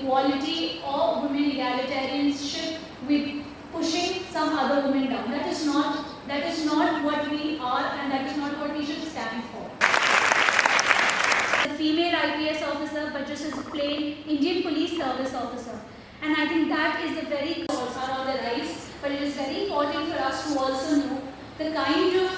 equality or women egalitarianship with pushing some other women down. That is not what we are, and that is not what we should stand for. A female IPS officer, but just as a plain Indian police service officer. And I think that is a very cause are on the rise, but it is very important for us to also know the kind of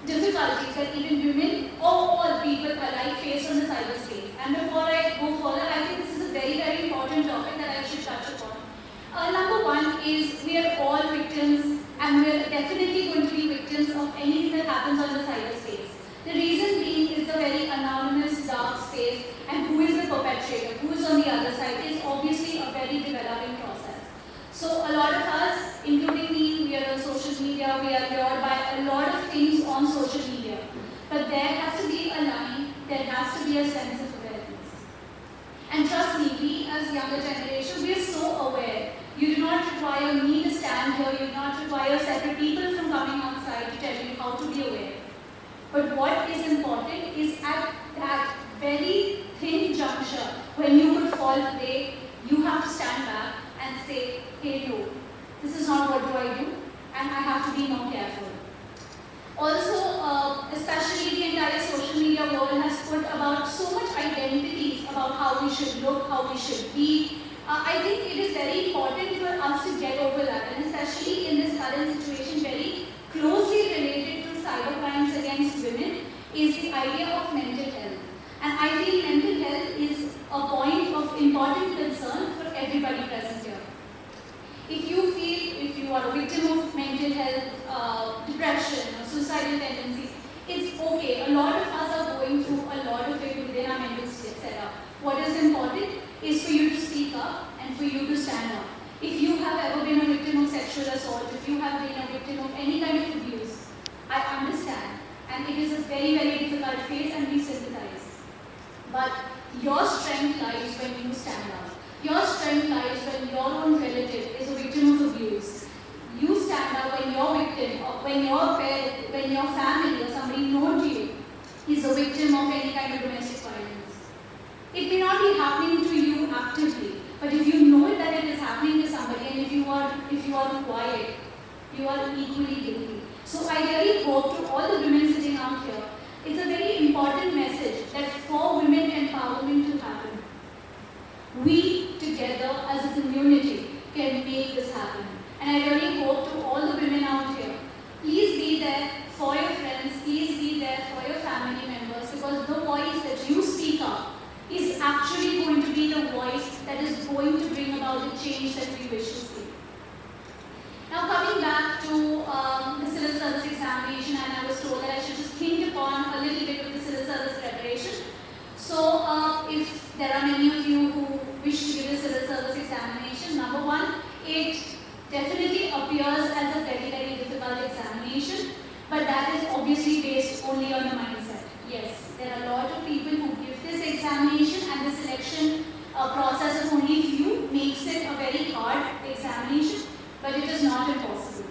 difficulties that even women or all people alike face on the cyberspace. And before I go further, I think this is a very, very important topic that I should touch upon. Number one is we are all victims, and we are definitely going to be victims of anything that happens on the cyberspace. The reason being is a very anonymous, dark space, and who is the perpetrator, who is on the other side, is obviously a very developing process. So a lot of us, including me, we are on social media, we are lured by a lot of things on social media. But there has to be a line, there has to be a sense of awareness. And trust me, we as younger generation, we are so aware. You do not require me to stand here, you do not require separate people from coming outside to tell you how to be aware. But what is important is at that very thin juncture, when you would fall prey, you have to stand back and say, hey yo, this is not what do I do, and I have to be more careful. Also, especially the entire social media world has put about so much identities about how we should look, how we should be. I think it is very important for us to get over that, and especially in this current situation, very closely related to cyber crimes against women is the idea of mental health. And I feel mental health is a point of important concern for everybody present here. If you feel, if you are a victim of mental health, depression or suicidal tendencies, it's okay. A lot of us are going through a lot of it within our mental setup. What is important is for you to speak up and for you to stand up. If you have ever been a victim of sexual assault, if you have been a victim of any kind of abuse, I understand. And it is a very, very difficult phase, and we sympathize. But your strength lies when you stand up. Your strength lies when your own relative is a victim of abuse. You stand up when your victim, or when your parent, when your family or somebody known to you is a victim of any kind of domestic violence. It may not be happening to you actively, but if you know that it is happening to somebody, and if you are quiet, you are equally guilty. So I really hope to all the women sitting out here, it's a very important message that for women empowerment to happen, we together as a community can make this happen. And I really hope to all the women out here, please be there for your friends, please be there for your family members, because the voice that you speak up is actually going to be the voice that is going to bring about the change that we wish to see. Now coming back to the civil service examination, and I was told that I should just think upon a little bit of the civil service preparation. So if there are many of you who wish to give a civil service examination, number one, it definitely appears as a very, very difficult examination, but that is obviously based only on the mindset. Yes, there are a lot of people who give this examination, and the selection process of only few makes it a very hard examination, but it is not impossible.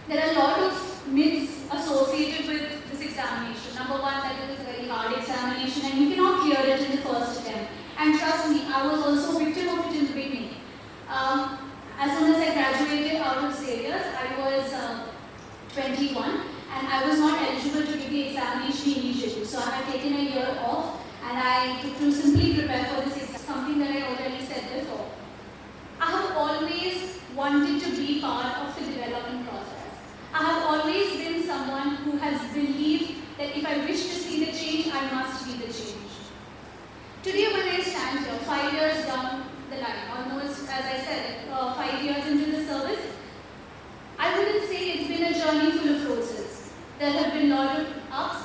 There are a lot of myths associated with this examination. Number one, that it is a very hard examination and you cannot clear it in the first attempt. And trust me, I was also a victim of it in the beginning. As soon as I graduated out of Xavier's, I was 21 and I was not eligible to give the examination immediately. So I had taken a year off and I took to simply prepare for this exam, something that I already said before. I have always wanted to be part of the development process. I have always been someone who has believed that if I wish to see the change, I must be the change. Today when I stand here, 5 years down the line, almost as I said, 5 years into the service, I wouldn't say it's been a journey full of roses. There have been a lot of ups,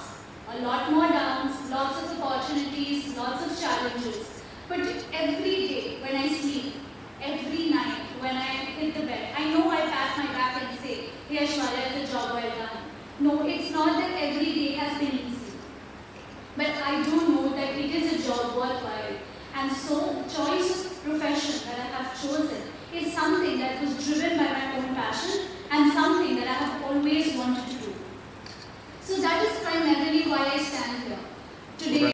a lot more downs, lots of opportunities, lots of challenges. But every day when I sleep, every night when I hit the bed, I know I pat my back and say, hey Aishwarya, it's a job well done. No, it's not that every day has been easy. But I do know that it is a job worthwhile. And so the choice of profession that I have chosen